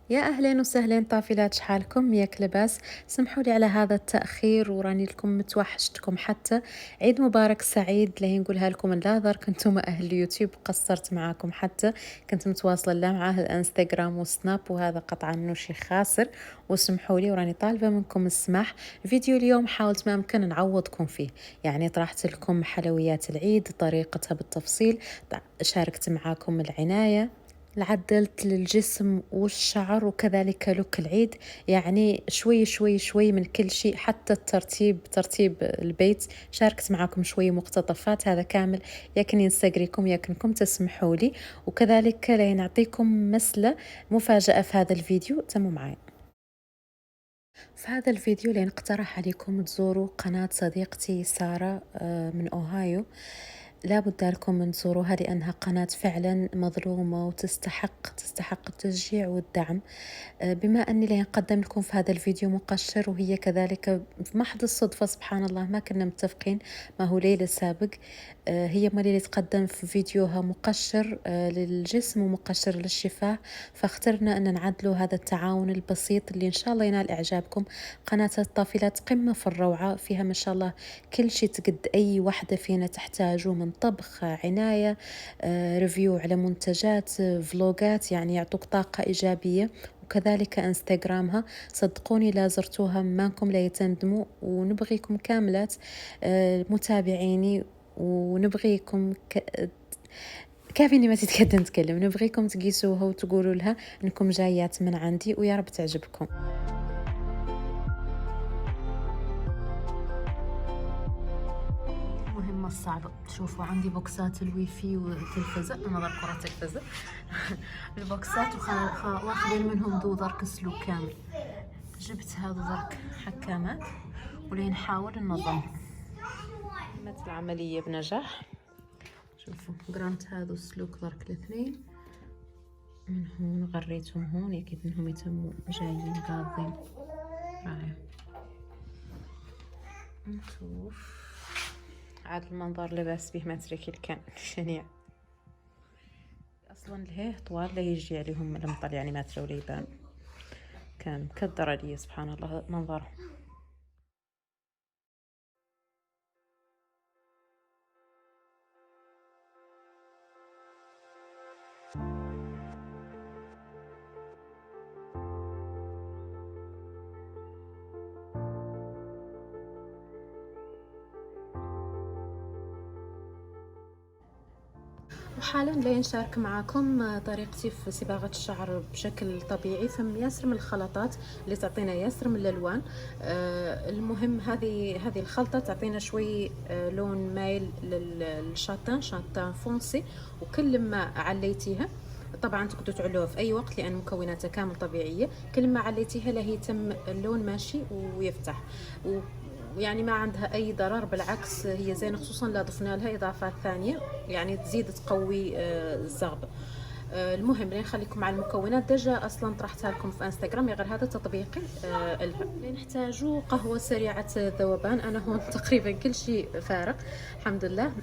يا أهلين وسهلين طافلات شحالكم ياك لاباس. سمحوا لي على هذا التأخير وراني لكم متوحشتكم حتى. عيد مبارك سعيد لا نقولها لكم لا درك انتم أهل اليوتيوب قصرت معاكم حتى. كنت متواصلة لا مع الانستغرام والسناب وهذا قطعا انه شي خاسر. وسمحوا لي وراني طالبة منكم السماح. فيديو اليوم حاولت ما أمكن نعوضكم فيه، يعني طرحت لكم حلويات العيد طريقتها بالتفصيل، شاركت معاكم العناية، عدلت للجسم والشعر وكذلك لوك العيد، يعني شوي شوي شوي من كل شيء، حتى ترتيب البيت شاركت معاكم شوي مقتطفات، هذا كامل ياكن ينسقريكم ياكنكم تسمحوا لي. وكذلك لين نعطيكم مسلة مفاجأة في هذا الفيديو، تموا معي. في هذا الفيديو لين اقترح عليكم تزوروا قناة صديقتي سارة من أوهايو. لابد لكم من تزوروها لأنها قناة فعلا مظلومة وتستحق التشجيع والدعم. بما أني لي نقدم لكم في هذا الفيديو مقشر وهي كذلك في محض الصدفة، سبحان الله ما كنا متفقين، ما هو ليلة سابق هي اللي تقدم في فيديوها مقشر للجسم ومقشر للشفاه، فاخترنا أن نعدلوا هذا التعاون البسيط اللي إن شاء الله ينال إعجابكم. قناة الطافلات قمة في الروعة، فيها ما شاء الله كل شيء تقد أي واحدة فينا تحتاجه من طبخ، عناية، ريفيو على منتجات، فلوجات، يعني يعطوك طاقة إيجابية. وكذلك انستغرامها صدقوني لا زرتوها مانكم لا يتندموا، ونبغيكم كاملات متابعيني، ونبغيكم كافيني ما تتكدن نتكلم، نبغيكم تقيسوها وتقولوا لها انكم جايات من عندي، ويا رب تعجبكم. المهمة الصعبة، شوفوا عندي بوكسات الويفي والتلفزة، أنا ضرب كرة التلفزة البوكسات واخذين منهم ذو درك سلوك كامل. جبت هذا درك حكامات ولين نحاول ننظم. تمت العملية بنجاح. شوفوا قرنت هذا السلوك درك الاثنين من هون، غريتهم هون أكيد إنهم يتموا جايين قاضين. نشوف عاد المنظر لباس به ما تركي كان شنيع اصلا لهيه طوال لا يجي عليهم المطر، يعني ما تروا لي يبان، كان مكدر لي سبحان الله منظره. وحالا لا نشارك معكم طريقتي في صباغة الشعر بشكل طبيعي، ثم ياسر من الخلطات اللي تعطينا ياسر من الالوان. المهم هذه الخلطة تعطينا شوي لون مايل للشاتان فونسي، وكل ما عليتيها طبعا تقدروا تعلوها في اي وقت لان مكوناتها كامل طبيعيه، كل ما عليتيها له يتم اللون ماشي ويفتح، ويعني ما عندها اي ضرر، بالعكس هي زينه، خصوصا لا ضفنا لها اضافات ثانيه يعني تزيد تقوي الزغبه. المهم لين نخليكم على المكونات، دجا اصلا طرحتها لكم في انستغرام، غير هذا تطبيقي لها. لين نحتاجوا قهوه سريعه الذوبان، انا هون تقريبا كل شيء فارغ الحمد لله.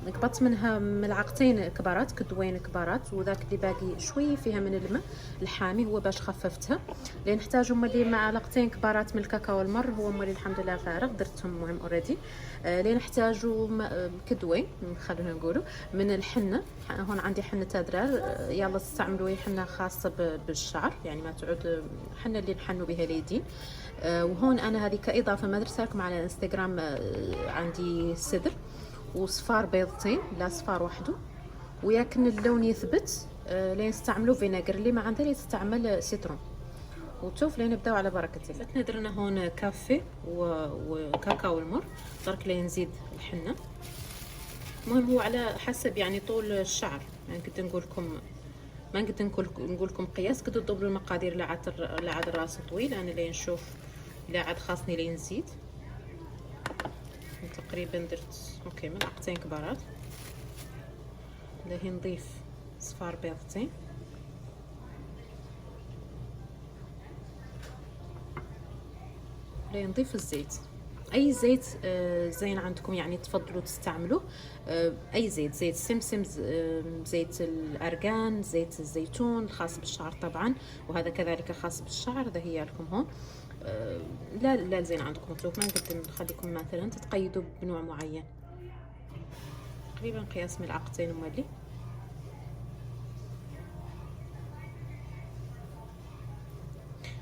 قبضت منها ملعقتين كبارات، كدوين كبارات، وذاك اللي باقي شوي فيها من الماء الحامي هو باش خففتها. لين نحتاجوا ملي معلقتين كبارات من الكاكاو المر، هو ملي الحمد لله فارغ درتهم مهم اوريدي. لين نحتاجوا كدوين خلونا نقولوا من الحنه، هون عندي حنه ادرار، يلا تستعملوا اي حنه خاصه بالشعر، يعني ما تعود حنه اللي نحنوا بها اليدين. وهون انا هذه كاضافه ما درتها لكم على الانستغرام، عندي سدر وصفار بيضتين، لا صفار وحده، وياكن اللون يثبت لين نستعملوا فينيجر، اللي ما عنده يستعمل سيترون. وتشوف لين نبداو على بركه الله. ندرنا هون كافي وكاكاو المر، درك لين نزيد الحنه. المهم هو على حسب يعني طول الشعر، يعني كنت نقول لكم ما نقدر نقول لكم قياس، كنت تضربوا المقادير لعاد الراس طويل، انا لين نشوف لعاد خاصني لين نزيد. تقريبا درت اوكي ملعقتين كبارات. لهي نضيف صفار بيضتين، لين نضيف الزيت. اي زيت زين عندكم يعني تفضلوا تستعملوه. اي زيت، زيت السمسم، زيت الارغان، زيت الزيتون الخاص بالشعر طبعا، وهذا كذلك خاص بالشعر، ذا هي لكم هون. لا لا زين عندكم مطلوب، ما نقدر نخليكم مثلا تتقيدوا بنوع معين. تقريبا قياس ملعقتين مولي.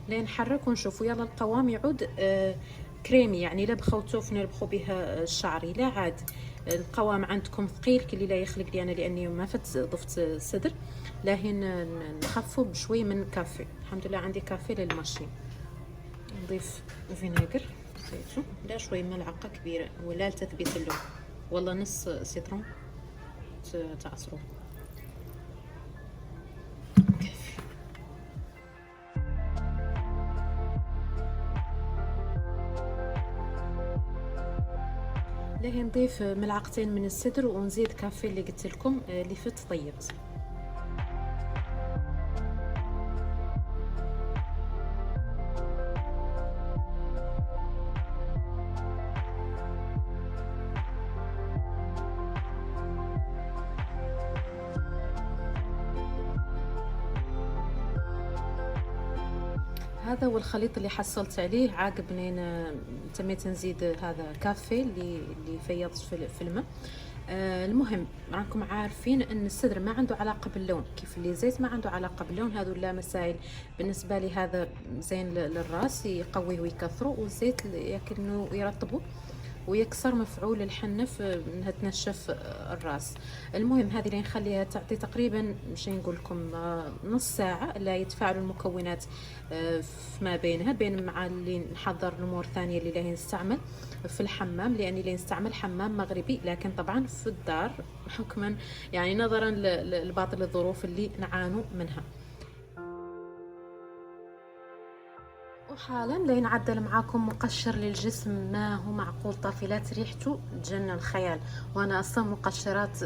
لين نحرك ونشوفوا يلا القوام يعود كريمي، يعني لا بخوتوف نربخوا بها الشعري، لا عاد القوام عندكم ثقيل كل لا يخلق لي انا لاني ما ضفت صدر. لاهين نخفوا بشوي من كافي. الحمد لله عندي كافي للماشين. نضيف فينيجر زيتون، لا شوي ملعقه كبيره ولا لتثبيت اللون، والله نص سيترون تعصروه. ليه نضيف ملعقتين من السدر ونزيد كافي اللي قلت لكم اللي فت طيبت. هذا هو الخليط اللي حصلت عليه عقب منين تميت نزيد هذا كافي اللي فيضت في الماء. المهم راكم عارفين ان السدر ما عنده علاقه باللون، كيف اللي زيت ما عنده علاقه باللون، هذو لا مسائل. بالنسبه لي هذا زين للراس، يقويه ويكثره، والزيت ياكل يرطبه ويكسر مفعول الحنة انها تنشف الراس. المهم هذه اللي نخليها تعطي تقريبا مش نقول لكم نص ساعة لا يتفاعلوا المكونات ما بينها بين مع اللي نحضر الامور الثانية اللي لا نستعمل في الحمام، لاني اللي نستعمل حمام مغربي، لكن طبعا في الدار حكما يعني نظرا لباطل الظروف اللي نعانوا منها. وحالا لين عدل معاكم مقشر للجسم ما هو معقول، طافلات ريحته تجنن الخيال، وانا اصلا مقشرات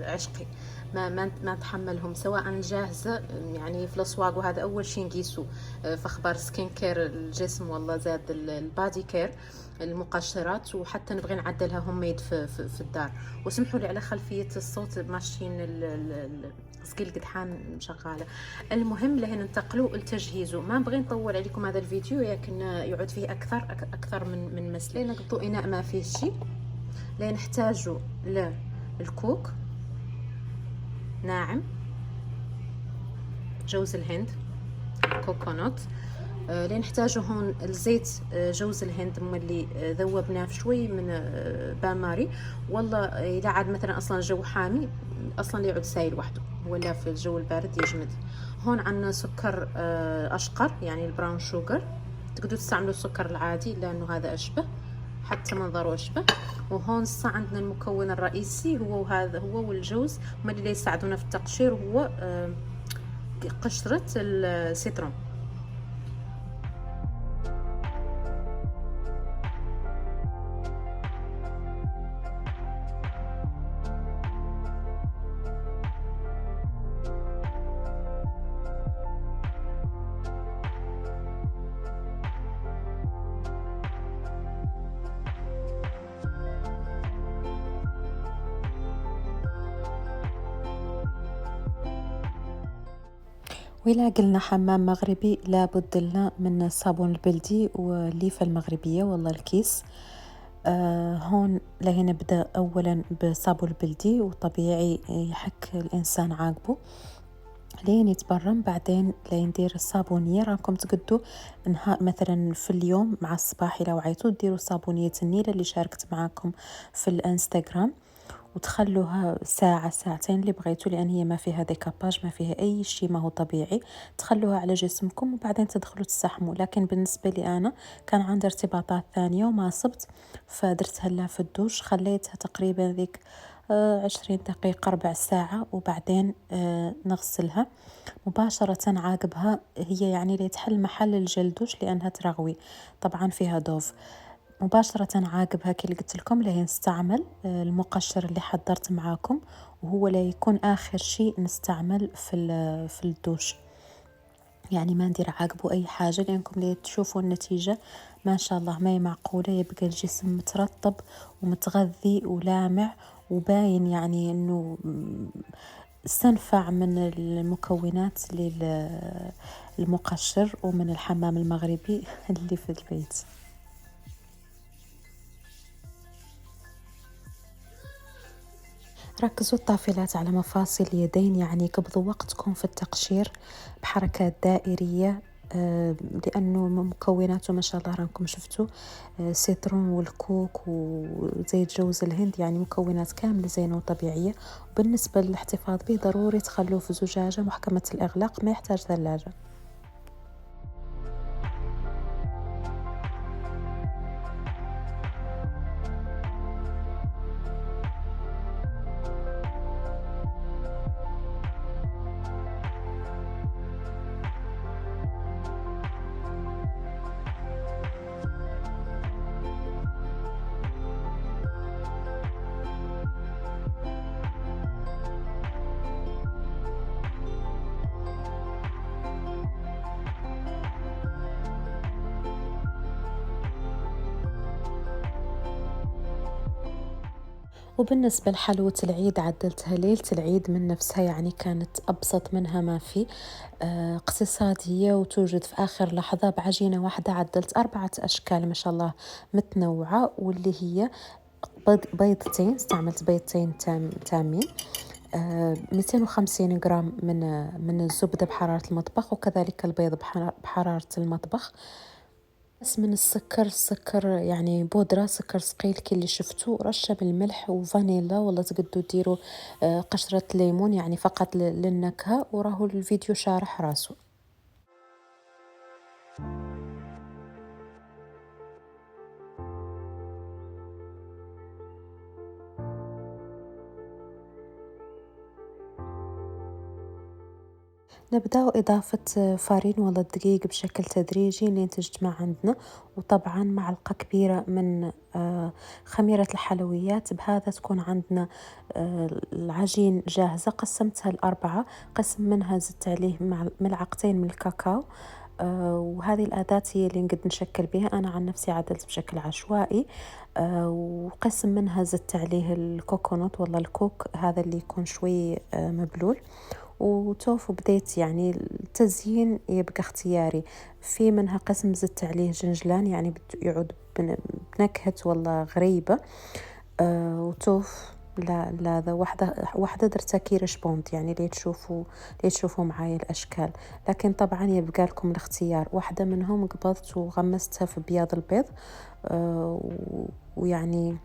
عشقي، ما نتحملهم سواء جاهزه يعني في الاسواق، وهذا اول شيء نقيسه في اخبار سكين كير الجسم، والله زاد البادي كير المقشرات، وحتى نبغي نعدلها هوم ميد في الدار. وسمحوا لي على خلفيه الصوت ماشيين سكيل قدحان شغاله. المهم له ننتقلوا لتجهيزه، ما نبغي نطول عليكم هذا الفيديو لكن يعود فيه اكثر من مسألة. نقطوا اناء ما فيه شيء، لا نحتاجوا للكوك ناعم، جوز الهند كوكونات، اللي نحتاجه هون الزيت جوز الهند اللي ذوبناه في شوي من باماري، والله اذا عاد مثلا اصلا الجو حامي اصلا يعود سايل وحده، ولا في الجو البارد يجمد. هون عندنا سكر اشقر يعني البراون شوجر، تقدروا تستعملوا السكر العادي لانه هذا اشبه حتى منظره اشبه. وهون عندنا المكون الرئيسي هو هذا هو والجوز، هم اللي يساعدونا في التقشير، هو قشرة السيترون. وإلا قلنا حمام مغربي لابد لنا من الصابون البلدي والليفة المغربية، والله الكيس. هون لهي نبدأ أولا بالصابون البلدي، وطبيعي يحك الإنسان عاقبه لين يتبرم، بعدين لين ندير الصابونية. راكم تقدوا انها مثلا في اليوم مع الصباح لو عيتوا ديروا صابونية النيلة اللي شاركت معاكم في الانستغرام، وتخلوها ساعة ساعتين اللي بغيتوا، لأن هي ما فيها ديكاباج، ما فيها أي شيء، ما هو طبيعي. تخلوها على جسمكم وبعدين تدخلوا تستحموا. لكن بالنسبة لي أنا كان عندي ارتباطات ثانية وما صبت، فدرتها لها في الدوش، خليتها تقريبا ذيك 20 دقيقة ربع ساعة، وبعدين نغسلها مباشرة عاقبها. هي يعني اللي تحل محل الجلدوش لأنها ترغوي، طبعا فيها دوف. مباشرة عاقبها كي قلت لكم له نستعمل المقشر اللي حضرت معاكم، وهو لا يكون آخر شيء نستعمل في الدوش. يعني ما ندير عاقبه أي حاجة، لأنكم اللي تشوفوا النتيجة ما شاء الله ما هي معقولة. يبقى الجسم مترطب ومتغذي ولامع وباين، يعني إنه استنفع من المكونات للمقشر ومن الحمام المغربي اللي في البيت. ركزوا الطافلات على مفاصل اليدين، يعني قبضوا وقتكم في التقشير بحركات دائرية. لأنه مكوناته ما شاء الله راكم شفتوا، سيترون والكوك وزيت جوز الهند، يعني مكونات كاملة زينة وطبيعية. وبالنسبة للاحتفاظ به ضروري تخلوه في زجاجة محكمة الإغلاق، ما يحتاج ثلاجة. وبالنسبة لحلوة العيد عدلتها ليلة العيد من نفسها، يعني كانت أبسط منها ما في، اقتصادية وتوجد في آخر لحظة بعجينة واحدة. عدلت 4 أشكال ما شاء الله متنوعة، واللي هي بيضتين، استعملت بيضتين تامين، 250 جرام من الزبدة بحرارة المطبخ، وكذلك البيض بحرارة المطبخ. بس من السكر يعني بودرة، سكر ثقيل كي اللي شفتو، رشة بالملح وفانيلا، ولا تقدروا ديروا قشرة ليمون، يعني فقط للنكهة. وراهو الفيديو شارح راسو. نبدأ إضافة فارين ولا الدقيق بشكل تدريجي لين تجتمع عندنا، وطبعا معلقة كبيرة من خميرة الحلويات. بهذا تكون عندنا العجين جاهزة. قسمتها ل4، قسم منها زدت عليه ملعقتين من الكاكاو. وهذه الأداة هي اللي نقد نشكل بها. أنا عن نفسي عدلت بشكل عشوائي. وقسم منها زدت عليه الكوكونات ولا الكوك، هذا اللي يكون شوي مبلول. وتوف وبديت، يعني التزيين يبقى اختياري. في منها قسم زدت عليه جنجلان، يعني يعود بنكهة والله غريبة. وتوف لا ذا واحدة درتها كيرش بوند، يعني ليه تشوفوا معايا الأشكال. لكن طبعا يبقى لكم الاختيار. واحدة منهم قبضت وغمستها في بياض البيض، ويعني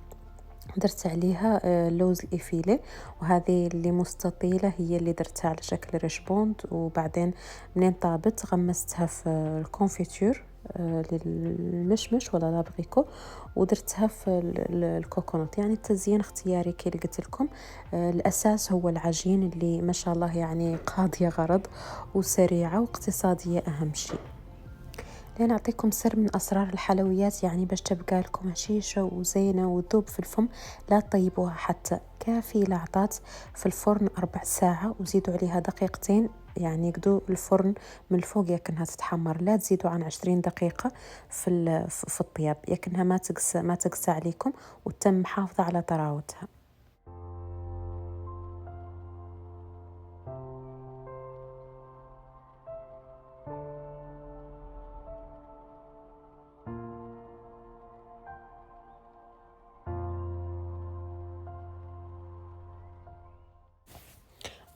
درت عليها لوز الإفيلي، وهذه اللي مستطيلة هي اللي درتها على شكل ريشبوند. وبعدين منين طابت غمستها في الكونفيتور للمشمش ولا لابريكو، ودرتها في الكوكونات. يعني التزيين اختياري كي قلت لكم. الأساس هو العجين اللي ما شاء الله يعني قاضية غرض وسريعة واقتصادية أهم شيء. لنعطيكم سر من أسرار الحلويات، يعني باش تبقى لكم هشيشة وزينة وتذوب في الفم، لا تطيبوها حتى. كافي لعطات في الفرن 4 ساعة، وزيدوا عليها دقيقتين، يعني يقدو الفرن من الفوق يكنها تتحمر. لا تزيدوا عن 20 دقيقة في الطياب، يكنها ما تقسى عليكم، وتم محافظة على طراوتها.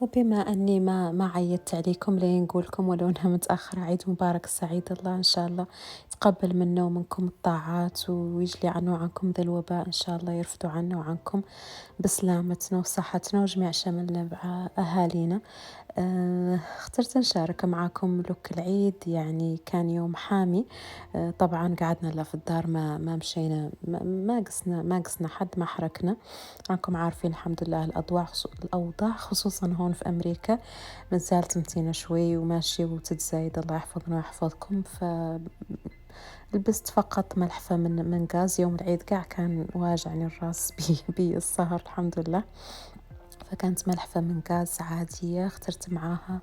وبما أني ما عيدت عليكم، لين نقولكم ولو أنها متأخرة، عيد مبارك سعيد. الله إن شاء الله يتقبل منا ومنكم الطاعات، ويجلي عنا وعنكم ذا الوباء إن شاء الله، يرفدوا عنا وعنكم بسلامتنا وصحتنا وجميع شملنا مع أهالينا. اخترت نشارك معاكم لوك العيد، يعني كان يوم حامي. طبعا قعدنا لا في الدار، ما مشينا، ما قسنا حد، ما حركنا. راكم عارفين الحمد لله الأوضاع خصوصا هون في أمريكا ما زالت متينة شوي وماشي وتتزايد. الله يحفظنا ويحفظكم. لبست فقط ملحفة من غاز. يوم العيد قاع كان واجعني الراس بي السهر الحمد لله. فكانت ملحفة من غاز عادية، اخترت معاها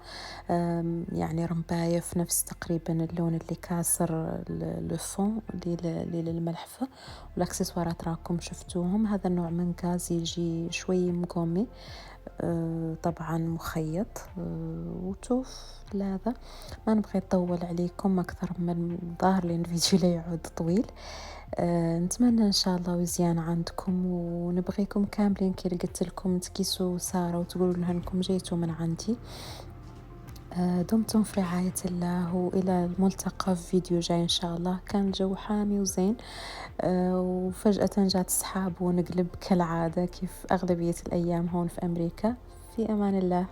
يعني رمباية في نفس تقريبا اللون اللي كاسر لو فون للملحفة، والأكسسوارات راكم شفتوهم. هذا النوع من غاز يجي شوي مقومي، طبعا مخيط، وتوف هذا. ما نبغي نطول عليكم أكثر من ظاهر لي الفيديو لا يعود طويل. نتمنى إن شاء الله وزيان عندكم، ونبغيكم كاملين كي قلت لكم تكيسوا سارة وتقولوا لها انكم جيتوا من عندي. دمتم في رعاية الله، وإلى الملتقى في فيديو جاي إن شاء الله. كان الجو حامي وزين، وفجأة جات السحاب ونقلب كالعادة كيف أغلبية الأيام هون في أمريكا. في أمان الله.